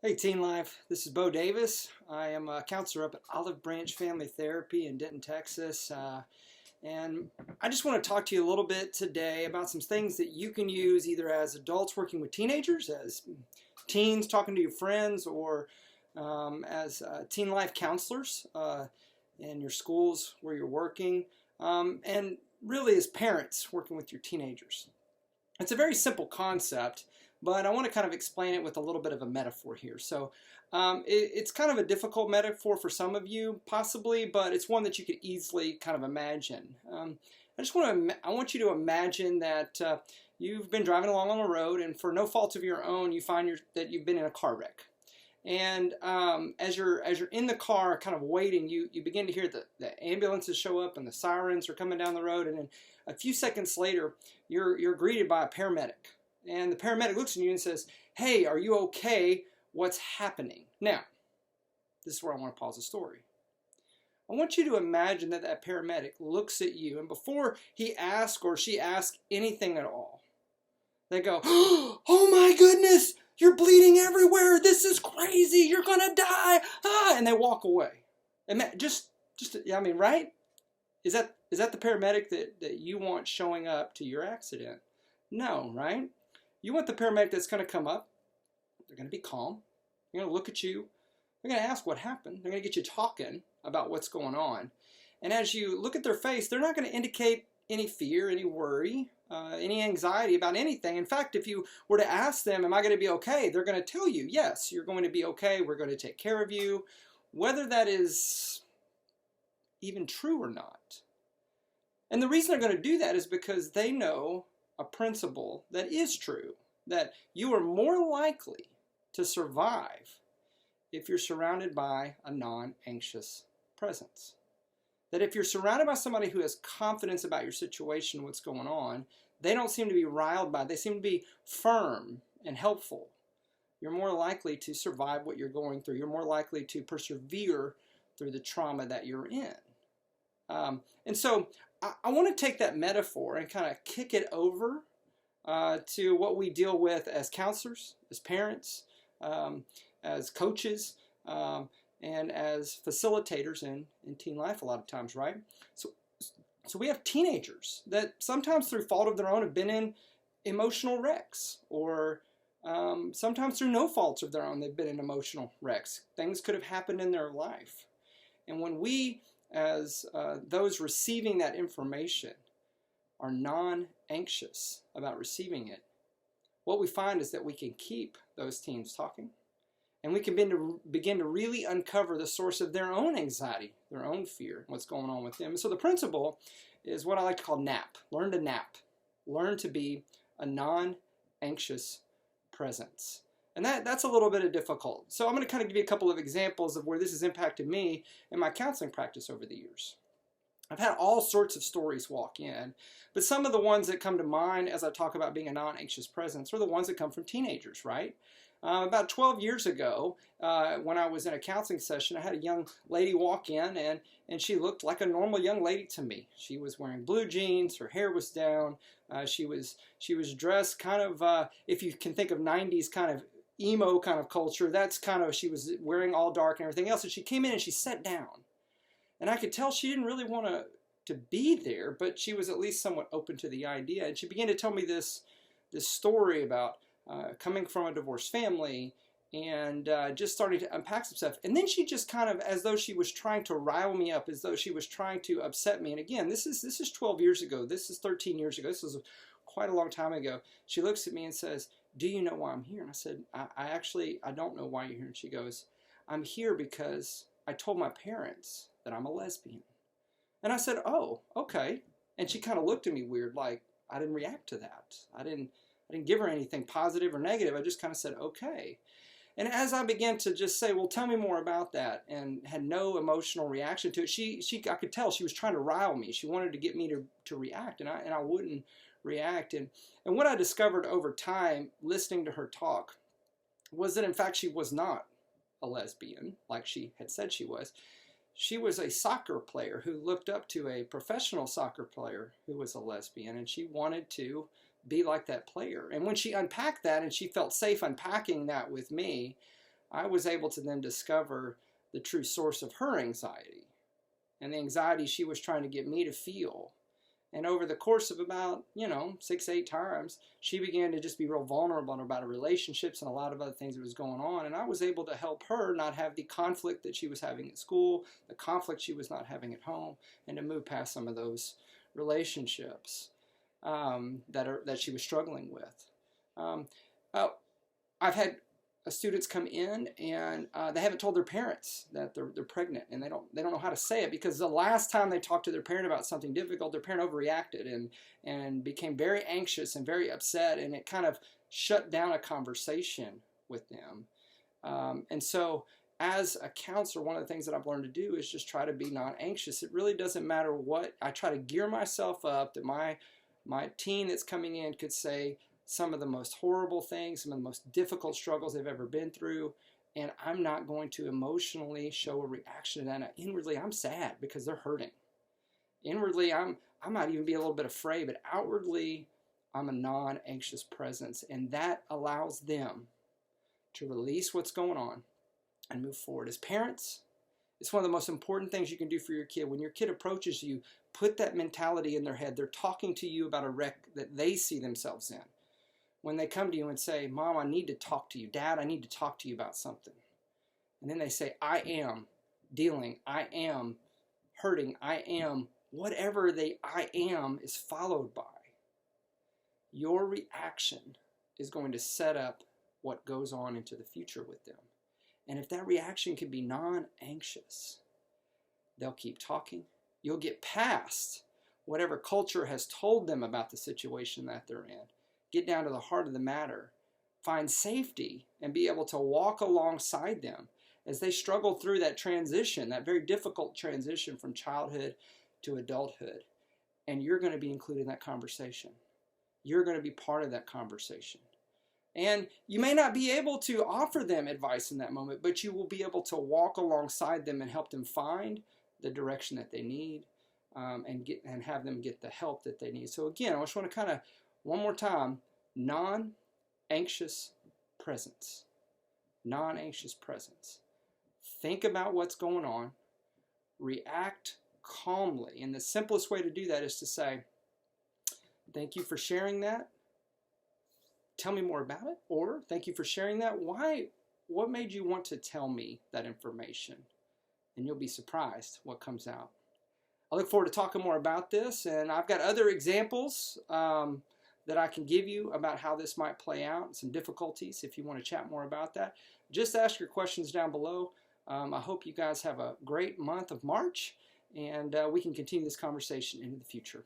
Hey Teen Life, this is Bo Davis. I am a counselor up at Olive Branch Family Therapy in Denton, Texas. And I just want to talk to you a little bit today about some things that you can use either as adults working with teenagers, as teens talking to your friends, or as Teen Life counselors in your schools where you're working, and really as parents working with your teenagers. It's a very simple concept, but I want to kind of explain it with a little bit of a metaphor here. So it's kind of a difficult metaphor for some of you, possibly, but it's one that you could easily kind of imagine. I want you to imagine that you've been driving along on the road, and for no fault of your own, you find that you've been in a car wreck. And as you're in the car, kind of waiting, you begin to hear the ambulances show up and the sirens are coming down the road, and then a few seconds later, you're greeted by a paramedic. And the paramedic looks at you and says, "Hey, are you okay? What's happening?" Now, this is where I want to pause the story. I want you to imagine that that paramedic looks at you, and before he asks or she asks anything at all, they go, "Oh my goodness, you're bleeding everywhere. This is crazy. You're going to die." And they walk away. And I mean, right? Is that the paramedic that you want showing up to your accident? No, right? You want the paramedic that's going to come up. They're going to be calm. They're going to look at you. They're going to ask what happened. They're going to get you talking about what's going on. And as you look at their face, they're not going to indicate any fear, any worry, any anxiety about anything. In fact, if you were to ask them, "Am I going to be okay?" they're going to tell you, "Yes, you're going to be okay. We're going to take care of you," whether that is even true or not. And the reason they're going to do that is because they know a principle that is true, that you are more likely to survive if you're surrounded by a non-anxious presence. That if you're surrounded by somebody who has confidence about your situation, what's going on, they don't seem to be riled by it. They seem to be firm and helpful. You're more likely to survive what you're going through. You're more likely to persevere through the trauma that you're in. And so I want to take that metaphor and kind of kick it over to what we deal with as counselors, as parents, as coaches, and as facilitators in teen life a lot of times, right? So we have teenagers that sometimes through fault of their own have been in emotional wrecks, or sometimes through no faults of their own they've been in emotional wrecks. Things could have happened in their life. And when we, as those receiving that information, are non-anxious about receiving it, what we find is that we can keep those teens talking, and we can begin to really uncover the source of their own anxiety, their own fear, what's going on with them. And so the principle is what I like to call NAP. Learn to nap. Learn to be a non-anxious presence. And that's a little bit of difficult. So I'm going to kind of give you a couple of examples of where this has impacted me in my counseling practice over the years. I've had all sorts of stories walk in, but some of the ones that come to mind as I talk about being a non-anxious presence are the ones that come from teenagers, right? About 12 years ago, when I was in a counseling session, I had a young lady walk in, and she looked like a normal young lady to me. She was wearing blue jeans, her hair was down, she was dressed kind of, if you can think of 90s kind of emo kind of culture, that's kind of, she was wearing all dark and everything else, and she came in and she sat down. And I could tell she didn't really want to be there, but she was at least somewhat open to the idea. And she began to tell me this story about coming from a divorced family and just starting to unpack some stuff. And then she just kind of, as though she was trying to rile me up, as though she was trying to upset me. And again, this is 12 years ago. This is 13 years ago. This was quite a long time ago. She looks at me and says, "Do you know why I'm here?" And I said, I don't know why you're here. And she goes, "I'm here because I told my parents that I'm a lesbian." And I said, "Oh, okay." And she kind of looked at me weird, like I didn't react to that. I didn't give her anything positive or negative. I just kind of said, "Okay." And as I began to just say, "Well, tell me more about that," and had no emotional reaction to it, I could tell she was trying to rile me. She wanted to get me to react, and I wouldn't react. And what I discovered over time, listening to her talk, was that in fact she was not a lesbian like she had said she was. She was a soccer player who looked up to a professional soccer player who was a lesbian, and she wanted to be like that player. And when she unpacked that and she felt safe unpacking that with me, I was able to then discover the true source of her anxiety and the anxiety she was trying to get me to feel. And over the course of about, 6, 8 times, she began to just be real vulnerable about her relationships and a lot of other things that was going on. And I was able to help her not have the conflict that she was having at school, the conflict she was not having at home, and to move past some of those relationships that she was struggling with. I've had students come in and they haven't told their parents that they're pregnant, and they don't know how to say it, because the last time they talked to their parent about something difficult, their parent overreacted and became very anxious and very upset, and it kind of shut down a conversation with them. And so as a counselor, one of the things that I've learned to do is just try to be non-anxious. It really doesn't matter what. I try to gear myself up that my teen that's coming in could say some of the most horrible things, some of the most difficult struggles they've ever been through, and I'm not going to emotionally show a reaction to that. Now, inwardly, I'm sad because they're hurting. Inwardly, I might even be a little bit afraid, but outwardly, I'm a non-anxious presence, and that allows them to release what's going on and move forward. As parents, it's one of the most important things you can do for your kid. When your kid approaches you, put that mentality in their head. They're talking to you about a wreck that they see themselves in. When they come to you and say, Mom, I need to talk to you. Dad, I need to talk to you about something. And then they say, I am dealing. I am hurting. I am whatever I am is followed by. Your reaction is going to set up what goes on into the future with them. And if that reaction can be non-anxious, they'll keep talking. You'll get past whatever culture has told them about the situation that they're in. Get down to the heart of the matter. Find safety and be able to walk alongside them as they struggle through that transition, that very difficult transition from childhood to adulthood. And you're going to be included in that conversation. You're going to be part of that conversation. And you may not be able to offer them advice in that moment, but you will be able to walk alongside them and help them find the direction that they need, and have them get the help that they need. So again, I just want to kind of, one more time, non-anxious presence. Non-anxious presence. Think about what's going on. React calmly. And the simplest way to do that is to say, thank you for sharing that. Tell me more about it. Or, thank you for sharing that. Why? What made you want to tell me that information? And you'll be surprised what comes out. I look forward to talking more about this, and I've got other examples that I can give you about how this might play out, some difficulties if you want to chat more about that. Just ask your questions down below. I hope you guys have a great month of March, and we can continue this conversation into the future.